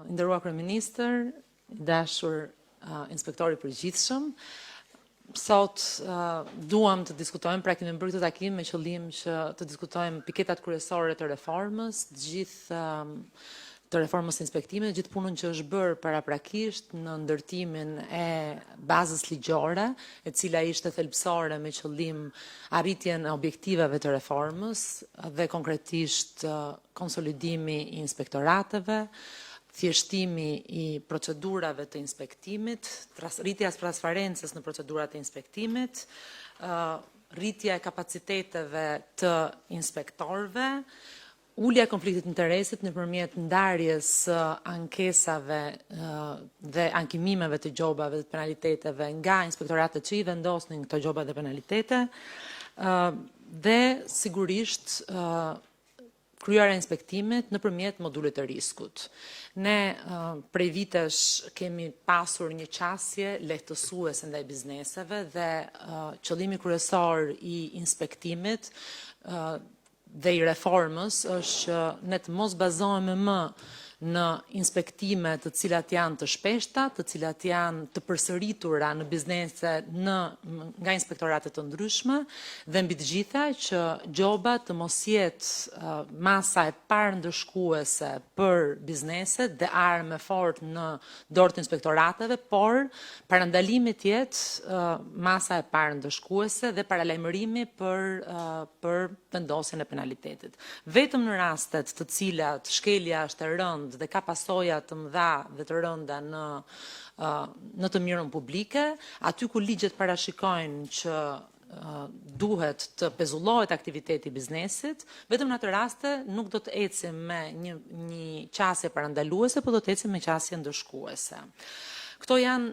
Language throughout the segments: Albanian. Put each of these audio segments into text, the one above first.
Nderuar Kryeministër, dashur inspektori i përgjithshëm, sot duam të diskutojmë, pra kemi bërë këtë takim me qëllim që të diskutojmë piketat kryesore të reformës, të reformës së inspektimit, gjithë punën që është bërë paraprakisht në ndërtimin e bazës ligjore, e cila ishte thelbësore me qëllim arritjen e objektivave të reformës dhe konkretisht konsolidimi i inspektorateve, thjeshtimi i procedurave të inspektimit, rritja e transparencës në procedurat e inspektimit, rritja e kapaciteteve të inspektorëve, ulja e konfliktit interesit nëpërmjet ndarjes ankesave dhe ankimimeve të gjobave dhe penaliteteve nga inspektoratet që i vendosnin këto gjoba dhe penalitete, dhe sigurisht kryerja e inspektimit nëpërmjet modulit të riskut. Ne prej vitesh kemi pasur një qasje lehtësuese ndaj bizneseve dhe qëllimi kryesor i inspektimit dhe i reformës është që ne të mos bazohemi më në inspektime të cilat janë të shpeshta, të cilat janë të përsëritura në biznese nga inspektorate të ndryshme dhe mbi të gjitha që gjoba të mos jetë masa e parëndërshkuese për bizneset dhe armë fort në dorë të inspektorateve, por parandalimi të jetë masa e parëndërshkuese dhe paralajmërimi për vendosjen e penalitetit. Vetëm në rastet të cilat shkelja është e rëndë dhe ka pasoja të mëdha dhe të rënda në të mirën publike, aty ku ligjet parashikojnë që duhet të pezullohet aktiviteti i biznesit, vetëm në atë raste nuk do të ecim me një qasje parandaluese, por do të ecim me qasje ndërshkuese. Këto janë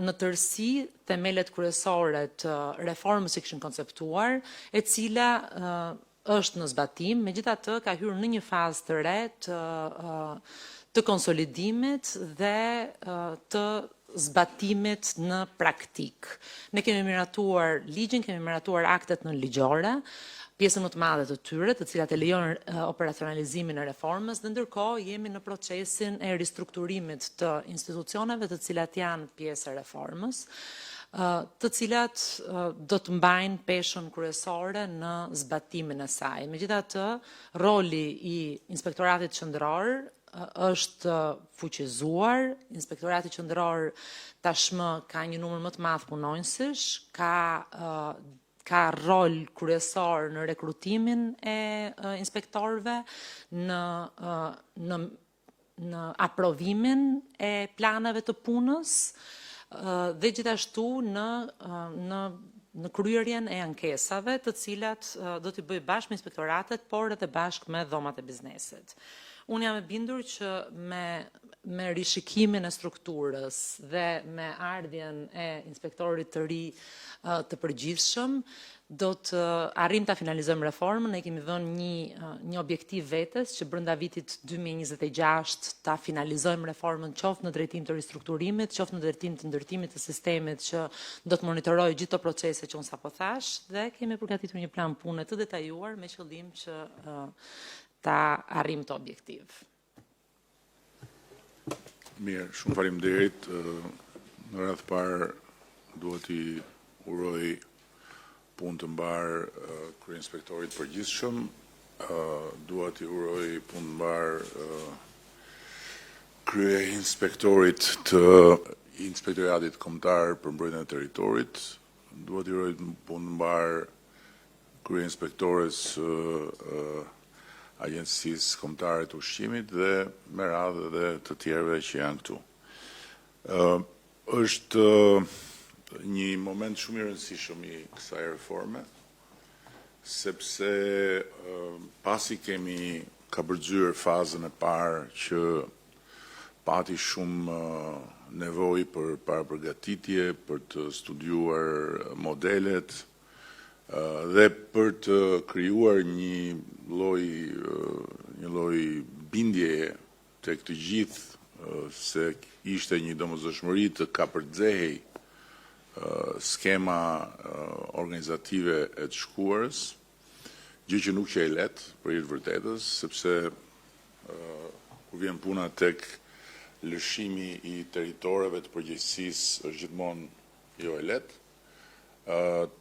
në tërësi themelet kryesore të reformës që kishin konceptuar, e cila është në zbatim, megjithatë ka hyrë në një fazë të re të konsolidimit dhe të zbatimit në praktik. Ne kemi miratuar ligjin, kemi miratuar aktet në ligjore, pjesën më të madhe të tyre, të cilat e lejojnë operacionalizimin e reformës, dhe ndërkohë jemi në procesin e ristrukturimit të institucioneve të cilat janë pjesë e reformës, të cilat do të mbajnë peshën kryesore në zbatimin e saj. Megjithatë, roli i inspektoratit qendror është fuqizuar, inspektorati qendror tashmë ka një numër më të madh punonjësish, ka rol kryesor në rekrutimin e inspektorëve, në aprovimin e planeve të punës, dhe gjithashtu në kryerjen e ankesave të cilat do t'i bëj bashkë me inspektoratet, por edhe bashkë me dhomat e biznesit. Unë jam e bindur që me rishikimin e strukturës dhe me ardhjen e inspektorit të ri të përgjithshëm, do të arrim ta finalizojmë reformën. Ne kemi dhënë një objektiv vetes që brenda vitit 2026 ta finalizojmë reformën qoftë në drejtim të ristrukturimit, qoftë në drejtim të ndërtimit të sistemit që do të monitorojë gjithë ato procese që unë sapo thash, dhe kemi përgatitur një plan pune të detajuar me qëllim që ta arrim të objektiv. Mirë, shumë faleminderit. Në radhë parë duhet i uroj punë të mbarë kryeinspektorit përgjithshëm, duhet i uroj punë të mbarë kryeinspektorit të inspektoratit kombëtar për mbrojtjen e territorit, duhet i uroj punë të mbarë kryeinspektores Agjencisë Kombëtare të Ushqimit dhe me radhë dhe të tjerëve që janë këtu. Është një moment shumë i rëndësishëm i kësaj reforme, sepse pasi kemi ka përgjyrë fazën e parë që pati shumë nevojë për parapërgatitje, për të studiuar modelet dhe për të krijuar një lloj bindjeje tek të gjithë se ishte një domosdoshmëri të kapërdzehej skema organizative e të shkuarës, gjë që nuk që e letë për i të vërtetës, sepse kur vjen puna tek lëshimi i territoreve të përgjegjësisë është gjithmonë jo e lehtë.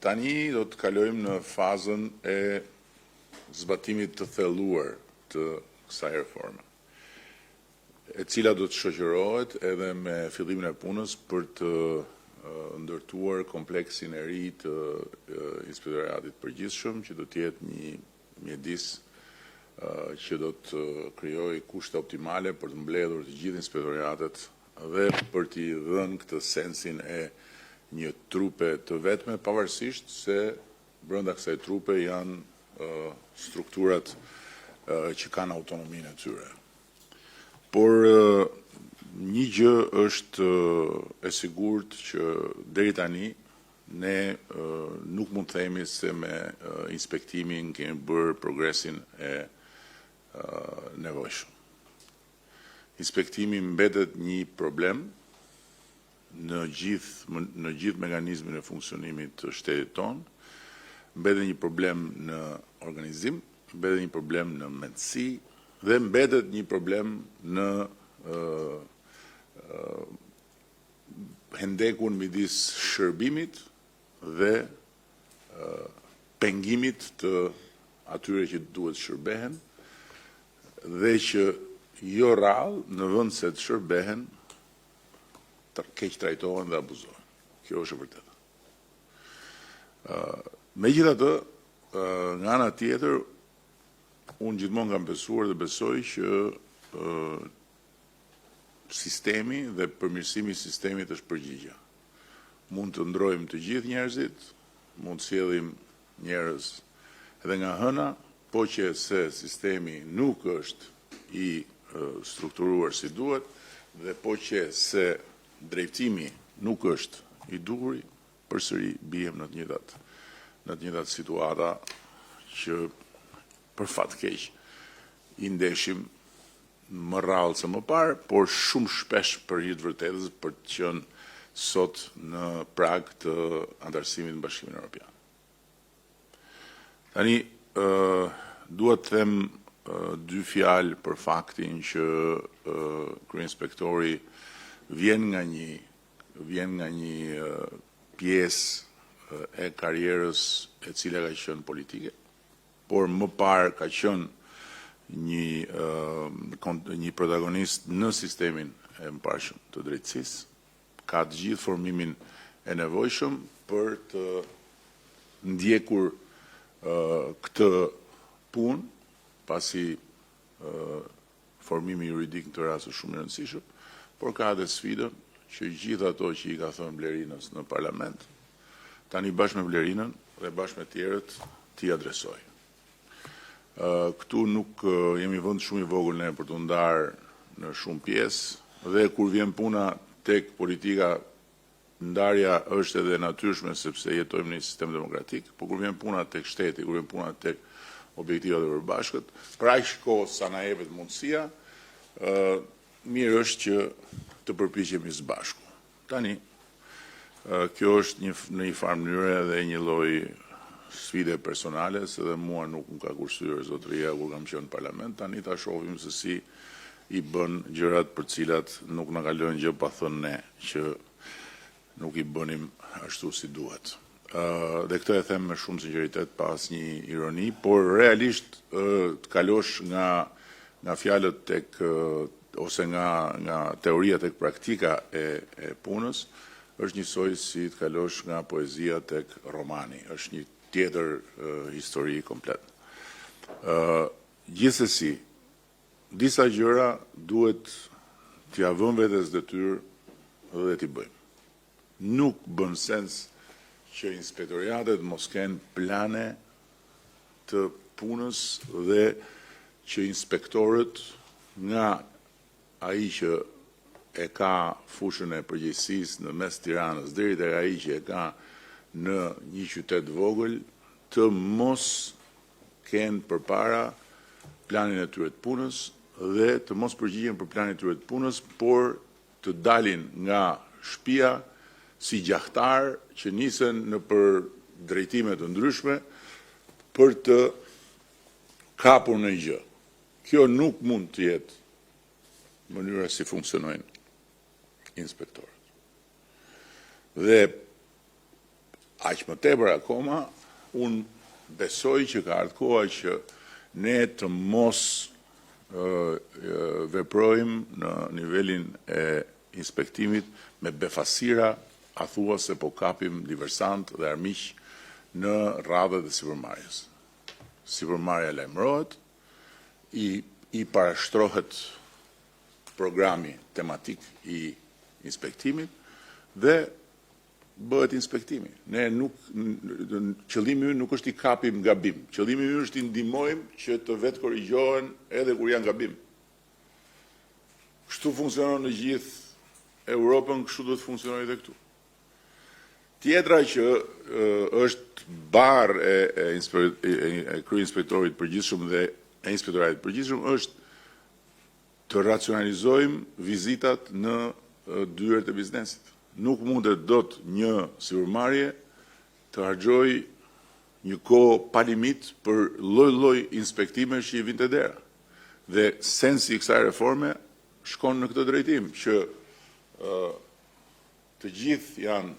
Tani do të kalojmë në fazën e zbatimit të thelluar të kësaj reforme, e cila do të shoqërohet edhe me fillimin e punës për të ndërtuar kompleksin e ri të Inspektoratit Përgjithshëm, që do të jetë një mjedis që do të krijojë kushte optimale për të mbledhur të gjithë inspektoratet dhe për t'i dhënë këtë sensin e një trupe të vetme, pavarësisht se brenda kësaj trupe janë strukturat që kanë autonominë e tyre. Por një gjë është e sigurt që deri tani ne nuk mund të themi se me inspektimin kemi bërë progresin e nevojshëm. Inspektimi mbetet një problem në gjithë mekanizmin e funksionimit të shtetit tonë, mbetet një problem në organizim, mbetet një problem në mendësi dhe mbetet një problem në hendekun midis shërbimit dhe pengimit të atyre që duhet shërbehen dhe që jo rrallë në vend se të shërbehen keq trajtohen dhe abuzohen. Kjo është e vërtetë. Megjithatë, nga ana tjetër, unë gjithmonë kam besuar dhe besoj që sistemi dhe përmirësimi i sistemit është përgjigja. Mund të ndrojmë të gjithë njerëzit, mund të sjellim njerëz edhe nga hëna, po që se sistemi nuk është i strukturuar si duhet dhe po që se drejtimi nuk është i duhur, përsëri bijem në të njëjtat situata që për fat keq i ndeshim më rrallë se më parë, por shumë shpesh për hir të vërtetës për të qenë sot në prag të antarësimit në Bashkimin Evropian. Tani duhet të them dy fjalë për faktin që kryeinspektori vjen nga një pjesë e karrierës e cila ka qenë politike, por më parë ka qenë një protagonist në sistemin e mbarshëm të drejtësisë, ka të gjithë formimin e nevojshëm për të ndjekur këtë punë, pasi formimi juridik në të rast është shumë i rëndësishëm, por ka edhe sfidën që gjithë ato që i ka thënë Blerinës në parlament, tani bashkë me Blerinën dhe bashkë me tjerët t'i adresoj. Këtu nuk jemi vend shumë i vogël ne për të ndarë në shumë pjesë dhe kur vjen puna tek politika, ndarja është edhe natyrshme sepse jetojmë në një sistem demokratik, por kur vjen puna tek shteti, kur vjen puna tek objektivat e përbashkët, për aq kohë sa na jepet mundësia, mirë është që të përpiqemi së bashku. Tani, kjo është në një farë mënyrë edhe një lloj sfide personale, se dhe mua nuk më ka kursyer zotëria kur kam qenë në parlament, tani ta shohim se si i bën gjërat për cilat nuk na kalojnë gjë pa thënë ne, që nuk i bënim ashtu si duhet. Dhe këtë e them me shumë sinqeritet, pa asnjë ironi, por realisht të kalosh nga fjalët tek ose nga teoria tek praktika e punës, është njësoj si të kalosh nga poezia tek romani, është një tjetër histori komplet. Gjithsesi, disa gjëra duhet t'ia vëmë vetes detyrë dhe t'i bëjmë. Nuk bën sens që inspektoriatet mos kenë plane të punës dhe që inspektorët nga ai që e ka fushën e përgjegjësisë në mes Tiranës deri tek ai që e ka në një qytet vogël të mos kenë përpara planin e tyre të punës dhe të mos përgjigjen për planin e tyre të punës, por të dalin nga shtëpia si gjahtar që nisen në për drejtime të ndryshme për të kapur në gjë. Kjo nuk mund të jetë mënyra si funksionojnë inspektorët. Dhe aq më tepër akoma, unë besoj që ka ardhur koha që ne të mos veprojmë në nivelin e inspektimit me befasira, a thua se po kapim diversant dhe armiq në radhët e sipërmarrjes. Sipërmarrja lajmërohet, i parashtrohet programi tematik i inspektimit dhe bëhet inspektimi. Qëllimi ynë nuk është i kapim gabim. Qëllimi ynë është i ndihmojmë që të vetë korrigjohen edhe kur janë gabim. Kështu funksionon në gjithë Europën, kështu duhet funksionojë edhe këtu. Tjetra që është barë e kryeinspektorit përgjithshëm dhe e inspektoratit përgjithshëm është të racionalizojmë vizitat në dyert e biznesit. Nuk mundet dot një sipërmarrje të harxojë një kohë pa limit për lloj-lloj inspektime që i vinte dera. Dhe sensi i kësaj reforme shkon në këtë drejtim, që të gjithë janë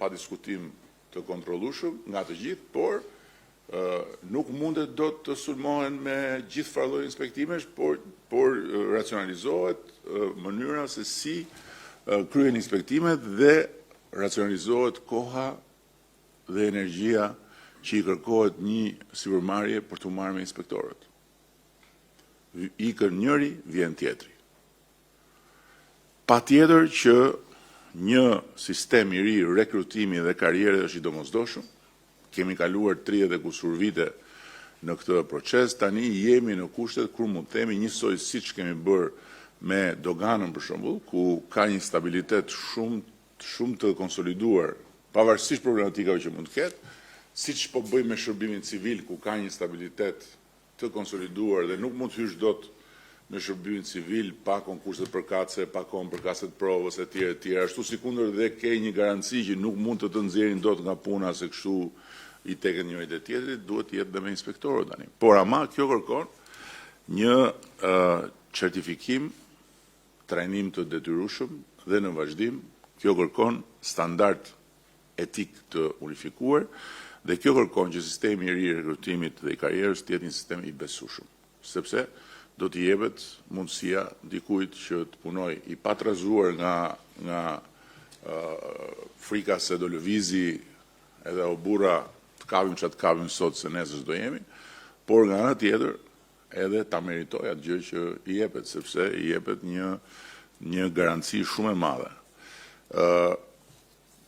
pa diskutim të kontrollueshëm nga të gjithë, por nuk mundet dot të sulmohen me gjithë farë inspektimesh, por racionalizohet mënyra se si kryen inspektimet dhe racionalizohet koha dhe energjia që i kërkohet një sipërmarrje për të marrë me inspektorët. Ikën njëri, vjen tjetri. Patjetër që një sistem i ri rekrutimi dhe karriere është i domosdoshëm. Kemi kaluar 30 e kusur vite në këtë proces, tani jemi në kushtet kur mund të themi njësoj siç kemi bërë me doganën për shembull, ku ka një stabilitet shumë të konsoliduar, pavarësisht problematikave që mund të ketë, siç po bëjmë me shërbimin civil, ku ka një stabilitet të konsoliduar dhe nuk mund të hysh dot në shërbimin civil pa konkurse përkatëse, pa kohën përkatëse të provës etj. Ashtu sikundër dhe ke një garanci që nuk mund të të nxjerrin dot nga puna se kështu i teket njëri te tjetri, duhet të jetë dhe me inspektorët tani. Por ama kjo kërkon një certifikim, trajnim të detyrueshëm dhe në vazhdim, kjo kërkon standard etik të unifikuar dhe kjo kërkon që sistemi i ri i rekrutimit dhe i karrierës të jetë një sistem i besueshëm, sepse do t'i jepet mundësia dikujt që të punoj i patrazuar nga frika se do lëvizi edhe o burra të kapim që të kapim sot se nesër do jemi, por nga ana tjetër edhe ta meritoj atë gjë që i jepet, sepse i jepet një garanci shumë e madhe.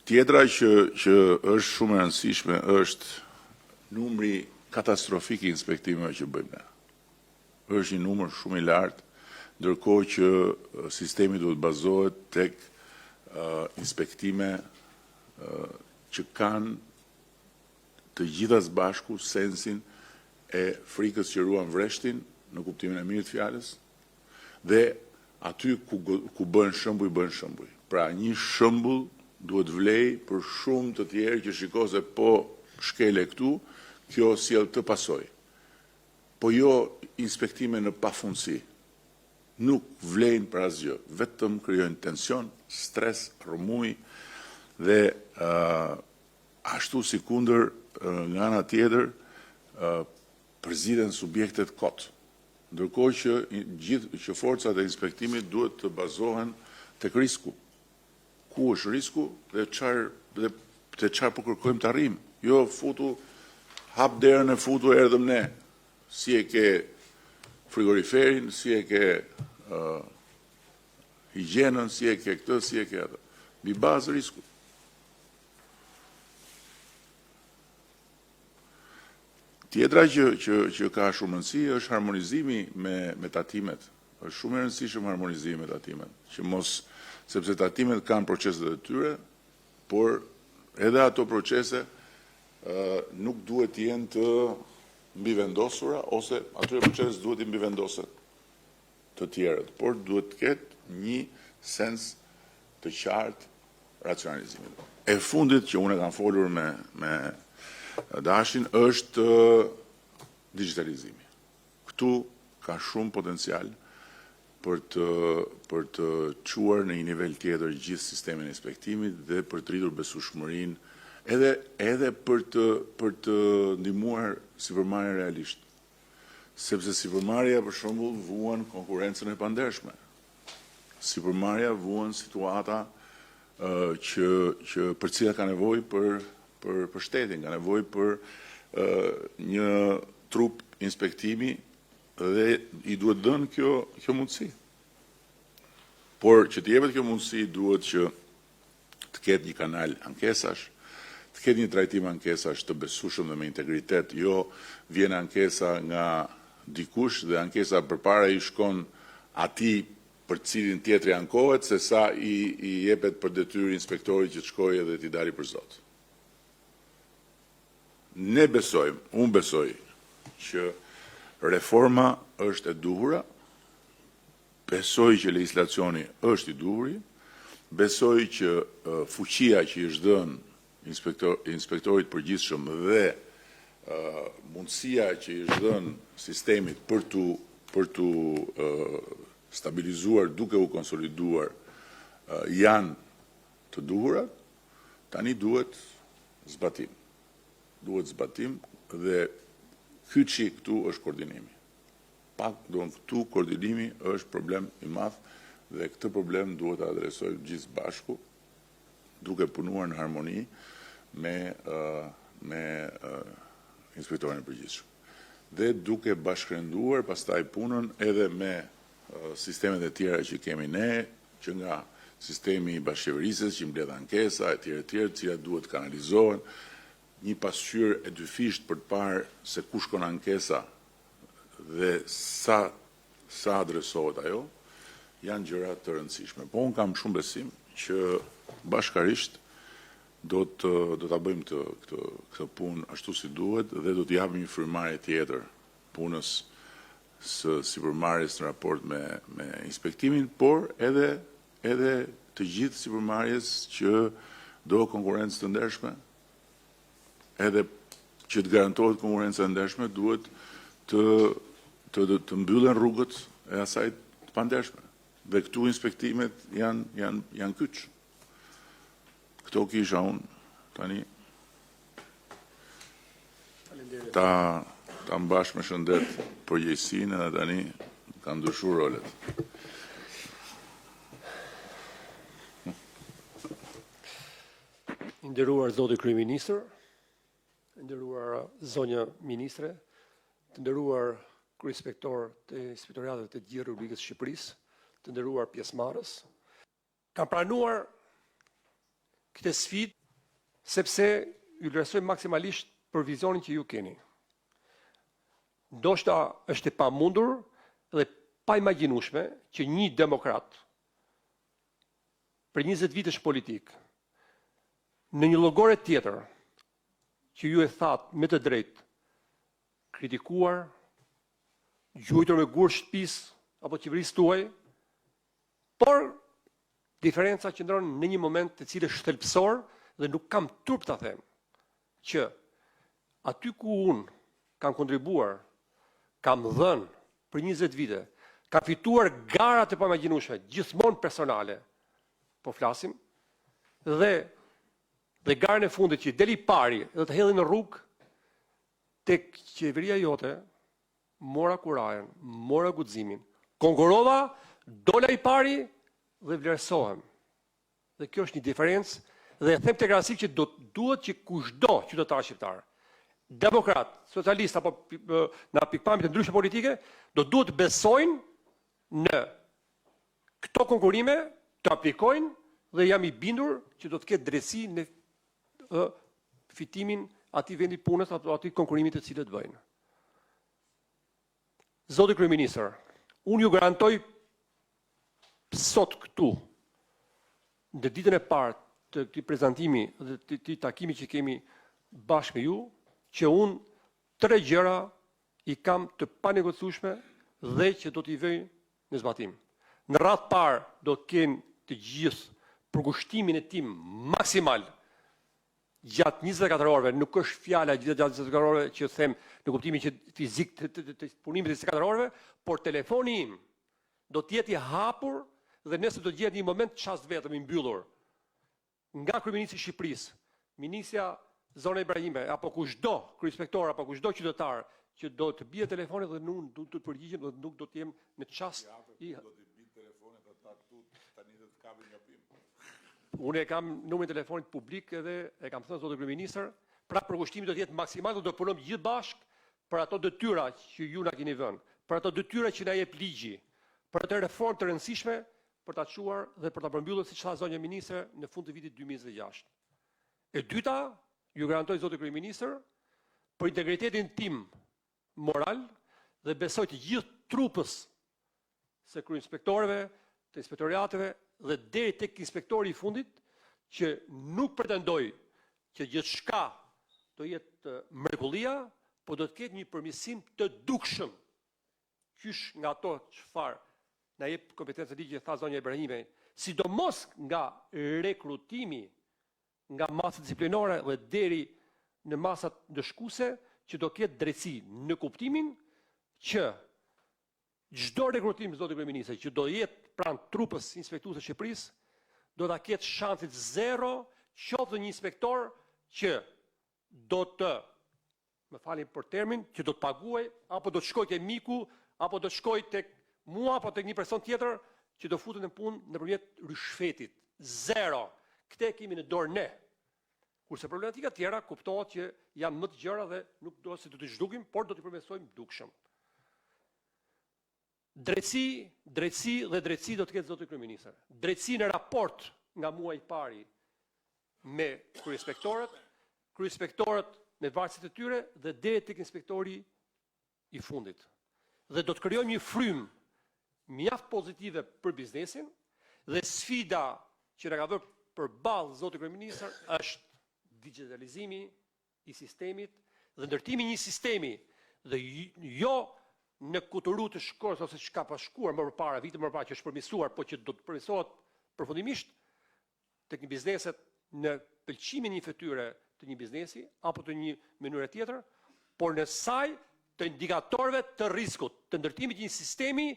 Tjetra që është shumë e rëndësishme është numri katastrofik i inspektimeve që bëjmë ne. Është një numër shumë i lartë, ndërkohë që sistemi duhet bazohet tek inspektime që kanë të gjitha së bashku sensin e frikës që ruan vreshtin, në kuptimin e mirë të fjalës, dhe aty ku bën shembuj, bën shembuj. Pra një shembull duhet vlej për shumë të tjerë që shiko se po shkele këtu, kjo sjell të pasojë. Po jo inspektime në pafundësi. Nuk vlejnë për asgjë, vetëm krijojnë tension, stres, rrëmuj dhe ashtu sikundër nga ana tjetër përziden subjektet kot. Ndërkohë që forcat e inspektimit duhet të bazohen tek risku. Ku është risku dhe çfarë po kërkojmë të arrijmë. Jo futu, hap derën e futu erdhëm ne. Si e ke frigoriferin, si e ke higjienën, si e ke këtë, si e ke atë. Mbi bazë risku. Tjetra që ka shumë rëndësi është harmonizimi me tatimet. Është shumë e rëndësishëm harmonizimi me tatimet, që mos, sepse tatimet kanë proceset e tyre, por edhe ato procese nuk duhet të jenë të mbivendosura, ose atyre proceses duhet të mbivendosen të tjerët, por duhet të ketë një sens të qartë racionalizimit. E fundit që unë e kam folur me Dashin është digitalizimi. Këtu ka shumë potencial për të quar në një nivel tjetër gjithë sistemin e inspektimit dhe për të rritur besueshmërinë edhe për të ndihmuar sipërmarrjen realisht. Sepse sipërmarrja për shembull vuan konkurrencën e pandershme. Sipërmarrja vuan situata që për cilat ka nevojë për shtetin, ka nevojë për një trup inspektimi dhe i duhet dhënë kjo mundësi. Por që të jepet kjo mundësi duhet që të ketë një kanal ankesash, të ketë një trajtim ankesash të besueshëm dhe me integritet, jo vjen ankesa nga dikush dhe ankesa përpara i shkon atij për cilin tjetri ankohet, se sa i jepet për detyrë inspektorit që të shkojë dhe t'i dali për zot. Ne besojmë, unë besoj që reforma është e duhura, besoj që legjislacioni është i duhuri, besoj që fuqia që i është dhënë inspektorit përgjithshëm dhe mundësia që i është dhënë sistemit për tu stabilizuar duke u konsoliduar janë të duhurat, tani duhet zbatim. Duhet zbatim dhe kyçi këtu është koordinimi. Këtu koordinimi është problem i madh dhe këtë problem duhet të adresojmë gjithë bashku duke punuar në harmoni me inspektorin e përgjithshëm. Dhe duke bashkërenduar pastaj punën edhe me sistemet e tjera që kemi ne, që nga sistemi i bashkëqeverisjes që mbledh ankesa e tjera, të cilat duhet kanalizohen, një pasqyrë e dyfisht për të parë se ku shkon ankesa dhe sa adresohet ajo, janë gjëra të rëndësishme. Po unë kam shumë besim që bashkarisht do ta bëjmë këtë punë ashtu si duhet dhe do të japim një frymëmarrje tjetër punës së sipërmarrjes në raport me inspektimin, por edhe të gjithë sipërmarrjes që do konkurrencë të ndershme, edhe që të garantohet konkurrenca e ndershme, duhet të mbyllen rrugët e asaj të pandershme. Dhe këtu inspektimet janë kyç. Këto kisha unë tani ta mbash me shëndet përgjegjësinë edhe tani ka ndryshuar rolet. Nderuar zoti kryeministër, nderuar zonja ministre, të nderuar kryeinspektor të Inspektoratit të Gjithë Republikës së Shqipërisë, të nderuar pjesëmarrës, kam pranuar këtë sfidë sepse ju vlerësoj maksimalisht për vizionin që ju keni. Ndoshta është e pamundur dhe pa imagjinueshme që një demokrat për 20 vitesh politik në një llogore tjetër që ju e thatë me të drejtë, kritikuar, gjuajtur me gur shtëpisë apo qeverisë tuaj, por diferenca qëndron në një moment të cilës shtelpsor dhe nuk kam turp ta them që aty ku unë kam kontribuar, kam dhënë për 20 vite, kam fituar garat e pamagjinueshme, gjithmonë personale, po flasim, dhe garën e fundit që deli pari dhe të hedhin në rrugë, tek qeveria jote, mora kurajen, mora guximin, konkurova, dola i pari dhe vlerësohem. Dhe kjo është një diferencë dhe them tek rasti që duhet që kushdo qytetar shqiptar, demokrat, socialist apo në pikpamje të ndryshme politike, duhet besojnë në këto konkurime, të aplikojnë dhe jam i bindur që do të ketë drejtësi në fitimin atij vendi punës apo atij konkurimit të cilët bëjnë. Zoti kryeministër, unë ju garantoj sot këtu, në ditën e parë të këtij prezantimi dhe të këtij takimi që kemi bashkë me ju, që unë 3 gjëra i kam të panegociueshme dhe që do t'i vëj në zbatim. Në radhë parë do të kenë të gjithë përkushtimin e tim maksimal gjatë 24 orëve, nuk është fjala gjatë 24 orëve që them në kuptimin që fizik të punimit të 24 orëve, por telefoni im do të jetë i hapur dhe nëse do të gjetë një moment çast vetëm i mbyllur nga kryeministri i Shqipërisë, ministra Zona Ibrahime, apo kushdo kryeinspektor apo kushdo qytetar që do të bie telefoni dhe nuk do të përgjigjem dhe nuk do të jem në çast i Do t'i bit telefonet ata këtu tani do të kapin gabim. Unë e kam numrin e telefonit publik edhe e kam thënë zotë kryeministër, pra përkushtimi do të jetë maksimal, do të punojmë gjithë bashkë për ato detyra që ju na keni vënë, për ato detyra që na jep ligji, për ato reformë të rëndësishme për ta çuar dhe për ta përmbyllur siç tha zonja ministre në fund të vitit 2026. E dyta, ju garantoj zotë kryeministër, për integritetin tim moral dhe besoj të gjithë trupës së kryeinspektorëve, të inspektoriateve dhe deri tek inspektori i fundit që nuk pretendoj që gjithçka do jetë mrekullia, po do të ketë një përmirësim të dukshëm. Qysh nga ato çfarë na jep kompetencë ligji tha zonja Ibrahime, sidomos nga rekrutimi nga masa disiplinore dhe deri në masat ndëshkuese që do ketë drejtësi në kuptimin që çdo rekrutim zotë kryeministër që do jetë pranë trupës inspektuese të Shqipërisë do ta ketë shansit zero qoftë një inspektor që do të, më falni për termin, që do të paguaj apo do të shkojë te miku apo do të shkojë tek mua apo tek një person tjetër që do futen në punë nëpërmjet rishfetit. Zero. Këtë kemi në dorë ne. Kurse problematika tjera kuptohet që janë më të gjëra dhe nuk do se do të zhdukim, por do t'i përmirësojmë dukshëm. Drejtësi dhe drejtësi do të ketë zotë kryeministër. Drejtësi në raport nga muaji i pari me kryeinspektorët me varësitë e tyre dhe deri tek inspektori i fundit. Dhe do të krijojmë një frym mjaft pozitive për biznesin dhe sfida që na ka vënë përballë zotë kryeministër është digitalizimi i sistemit dhe ndërtimi një sistemi dhe jo në kuturu të shkores ose që ka pashkuar më përpara, vite më përpara që është përmirësuar, po që do të përmirësohet përfundimisht tek një bizneset në pëlqimin e një fytyre të një biznesi apo të një mënyre tjetër, por në saj të indikatorëve të rrezikut, të ndërtimit të një sistemi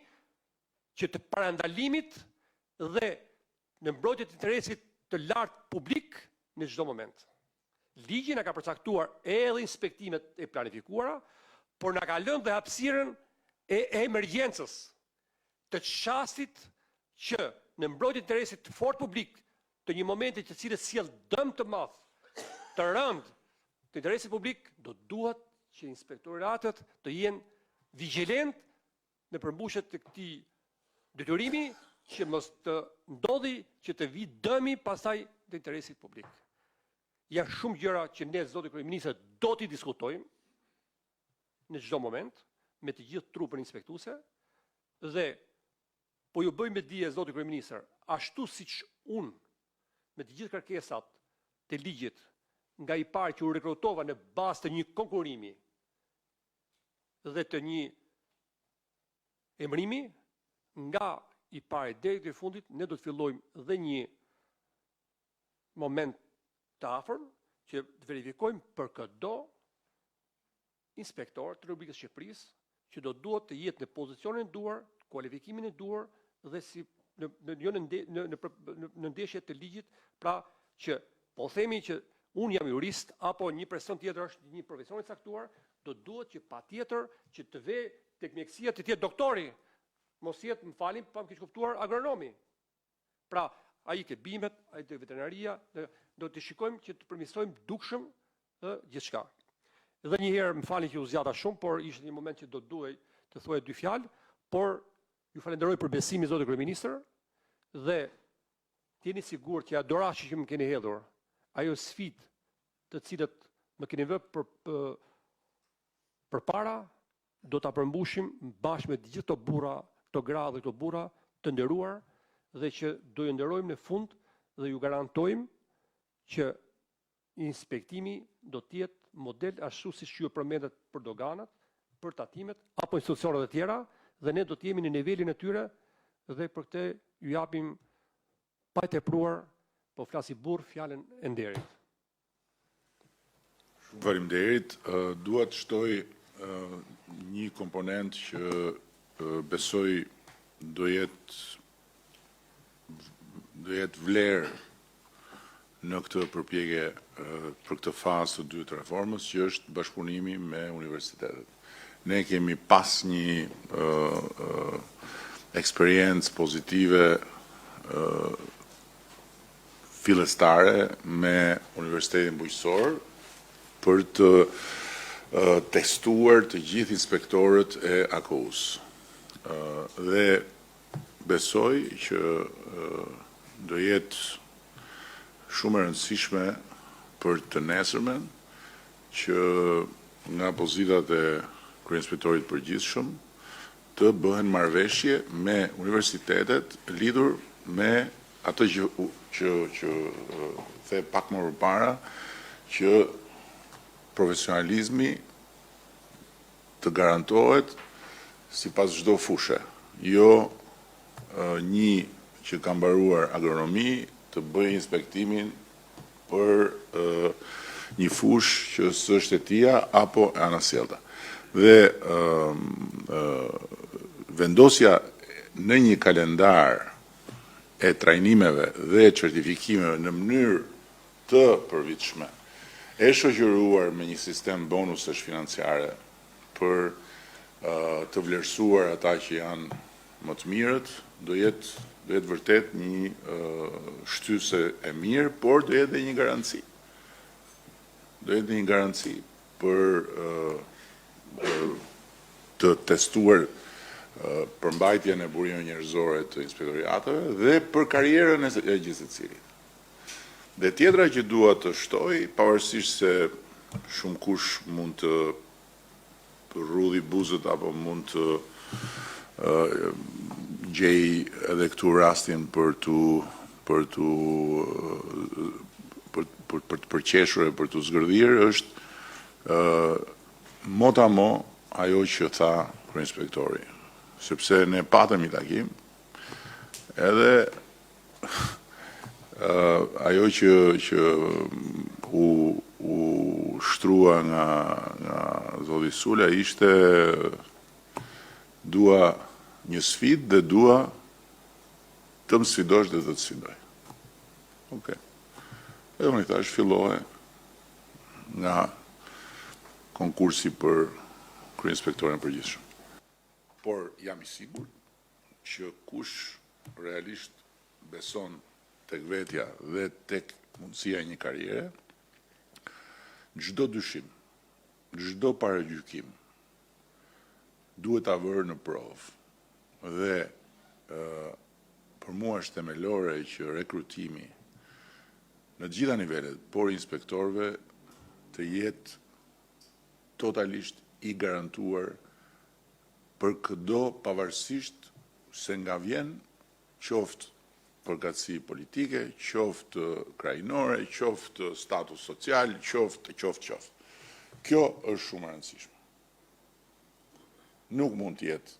që të parandalimit dhe në mbrojtje të interesit të lartë publik në çdo moment. Ligji na ka përcaktuar edhe inspektimet e planifikuara, por na ka lënë dhe hapësirën e emergjencës, të çastit që në mbrojtje të interesit të fortë publik të një momenti të cilët sjell dëm të madh, të rënd të interesit publik, do duhet që inspektoratet të jenë vigjilent në përmbushjet të këtij detyrimi që mos të ndodhi që të vi dëmi pasaj të interesit publik. Janë shumë gjëra që ne zotë kryeministër do t'i diskutojmë në çdo moment me të gjithë trupën inspektuese dhe po ju bëj me dije zotë kryeministër, ashtu siç unë me të gjithë kërkesat të ligjit nga i parë që u rekrutova në bazë të një konkurrimi dhe të një emërimi, nga i parë deri te fundit ne do të fillojmë dhe një moment të afërm që të verifikojmë për çdo inspektor të Republikës Shqipërisë që do duhet të jetë në pozicionin e duhur, kualifikimin e duhur dhe si në ndeshje të ligjit, pra që po themi që unë jam jurist apo një person tjetër është një profesion i caktuar, do duhet që patjetër që të vë tek mjekësia të jetë doktori, mos jetë, më falin, pa më keq kuptuar, agronomi. Pra, ai ke bimet, ai te veterinaria, do të shikojmë që të përmirësojmë dukshëm gjithçka. Dhe një herë, më falni që u zgjata shumë, por ishte një moment që do duhej të thuaj dy fjalë, por ju falenderoj për besimin zotë kryeministër dhe jeni sigurt që adorashi që më keni hedhur, ajo sfidë të cilët më keni vënë përpara, do ta përmbushim bashkë me të gjithë këto burra, këto gra dhe këto burra të nderuar dhe që do ju nderojmë në fund dhe ju garantojmë që inspektimi do të jetë model ashtu siç ju përmendet për doganat, për tatimet apo institucionet e tjera dhe ne do të jemi në nivelin e tyre dhe për këtë ju japim pa e tepruar, po flasi burr fjalën e nderit. Shumë faleminderit. Dua të shtoj një komponent që besoj do jetë vlerë në këtë përpjekje për këtë fazë të dytë të reformës, që është bashkëpunimi me universitetet. Ne kemi pas një eksperiencë pozitive fillestare me Universitetin Bujqësor për të testuar të gjithë inspektorët e AKU-s. Dhe besoj që do jetë shumë e rëndësishme për të nesërmen që nga pozitat e kryeinspektorit përgjithshëm të bëhen marrëveshje me universitetet lidhur me atë që the pak më përpara, që profesionalizmi të garantohet sipas çdo fushë. Jo një që ka mbaruar agronomi të bëjë inspektimin për një fushë që s'është e tija apo e anasjellta. Dhe vendosja në një kalendar e trajnimeve dhe certifikimeve në mënyrë të përvitshme, e shoqëruar me një sistem bonusesh financiare për të vlerësuar ata që janë më të mirët, do jetë vërtet një shtyse e mirë, por do jetë dhe një garanci. Do jetë një garanci për të testuar përmbajtjen e burimeve njerëzore të inspektoriateve dhe për karrierën e gjithë secilit. Dhe tjetra që dua të shtoj, pavarësisht se shumë kush mund të rrudhi buzët apo mund të gjej edhe këtu rastin për të përqeshur e për të zgërdhir, është motamo ajo që tha kryeinspektori, sepse ne patëm i takim, edhe ajo që u shtrua nga zoti Sula ishte dua një sfidë dhe dua të më sfidosh dhe të të sfidoj. Okej. Edhe unë i thash fillohe nga konkursi për kryeinspektorin përgjithshëm. Por jam i sigurt që kush realisht beson tek vetja dhe tek mundësia e një karriere, çdo dyshim, çdo paragjykim duhet ta vërë në provë. Dhe për mua është themelore që rekrutimi në gjitha nivelet, por inspektorëve, të jetë totalisht i garantuar për çdo, pavarësisht se nga vjen, qoftë përgatësi politike, qoftë krajinore, qoftë status social, qoftë. Kjo është shumë e rëndësishme. Nuk mund të jetë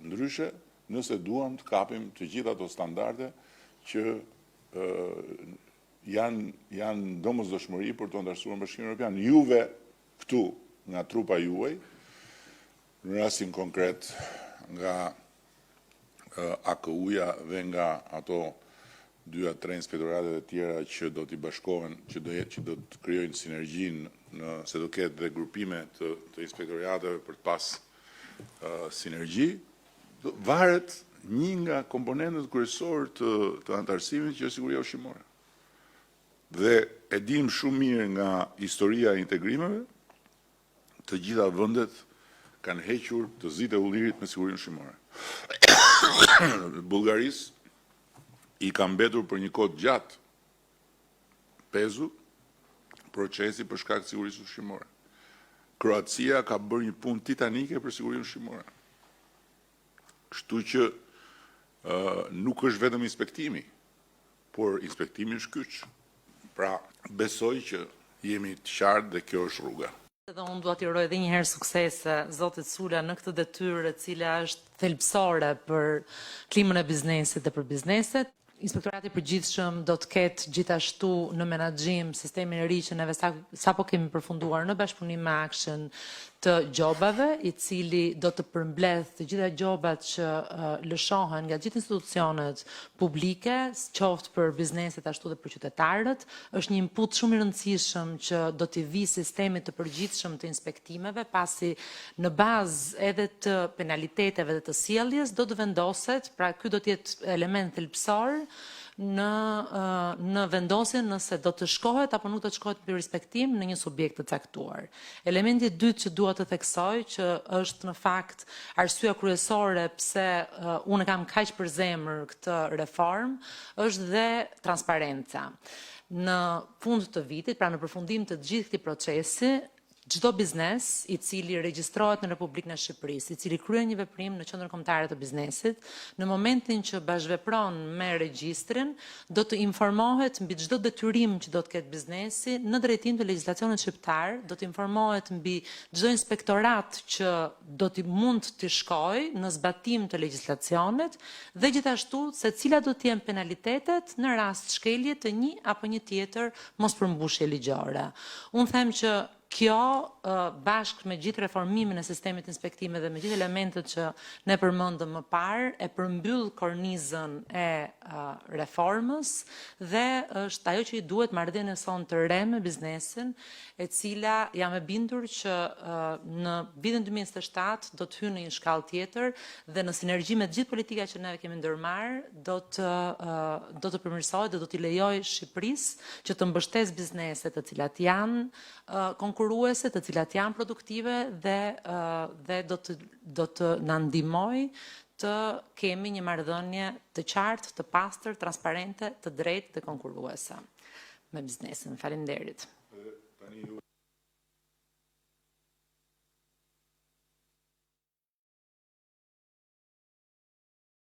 ndryshe nëse duam të kapim të gjitha ato standarde që janë domosdoshmëri për të antarësuar në Bashkimin Evropian. Juve këtu, nga trupa juaj, në rastin konkret nga AKU-ja dhe nga ato 2-3 inspektoratet e tjera që do t'i bashkohen, që do të krijojnë sinergjinë, se do ketë dhe grupime të inspektoriateve për të pas sinergji, varet një nga komponentët kryesor të antarësimit që është siguria ushqimore. Dhe e dim shumë mirë nga historia e integrimeve, të gjitha vendet kanë hequr të zitë e ullirit me sigurinë ushqimore. Bullgarisë i ka mbetur për një kohë gjatë pezu procesi për shkak të sigurisë ushqimore. Kroacia ka bërë një punë titanike për sigurinë ushqimore. Kështu që nuk është vetëm inspektimi, por inspektimi është kyç. Pra, besoj që jemi të qartë dhe kjo është rruga. Dhe unë dua t'i uroj edhe një herë suksese zotit Sula në këtë detyrë e cila është thelbësore për klimën e biznesit dhe për bizneset. Inspektorati i përgjithshëm do të ketë gjithashtu në menaxhim sistemin e ri që neve sapo kemi përfunduar në bashkëpunim me Action të gjobave, i cili do të përmbledh të gjitha gjobat që lëshohen nga gjithë institucionet publike, qoftë për bizneset ashtu dhe për qytetarët. Është një input shumë i rëndësishëm që do t'i vi sistemit të përgjithshëm të inspektimeve, pasi në bazë edhe të penaliteteve dhe të sjelljes do të vendoset, pra ky do të jetë element thelbësor në vendosjen nëse do të shkohet apo nuk do të shkohet për respektim në një subjekt të caktuar. Elementi i dytë që dua të theksoj, që është në fakt arsyeja kryesore pse unë kam kaq për zemër këtë reformë, është dhe transparenca. Në fund të vitit, pra në përfundim të gjithë këtij procesi, çdo biznes i cili regjistrohet në Republikën e Shqipërisë, i cili kryen një veprim në qendrën kombëtare të biznesit, në momentin që bashkëvepron me regjistrin, do të informohet mbi çdo detyrim që do të ketë biznesi në drejtim të legjislacionit shqiptar, do të informohet mbi çdo inspektorat që do të mund të shkojë në zbatim të legjislacionit dhe gjithashtu se cilat do të jenë penalitetet në rast shkelje të një apo një tjetër mospërmbushje ligjore. Unë them që kjo, bashkë me gjithë reformimin e sistemit inspektime dhe me gjithë elementet që ne përmendëm më parë, e përmbyll kornizën e reformës dhe është ajo që i duhet marrëdhënie son të re me biznesin, e cila jam e bindur që në vitin 2027 do të hyjë në një shkallë tjetër dhe në sinergji me gjithë politikat që ne kemi ndërmarrë, do të përmirësohet dhe do t'i lejojë Shqipërisë që të mbështesë bizneset të cilat janë konkurruese, të cilat janë produktive dhe do të na ndihmojë të kemi një marrëdhënie të qartë, të pastër, transparente, të drejtë dhe konkurruese me biznesin. Faleminderit.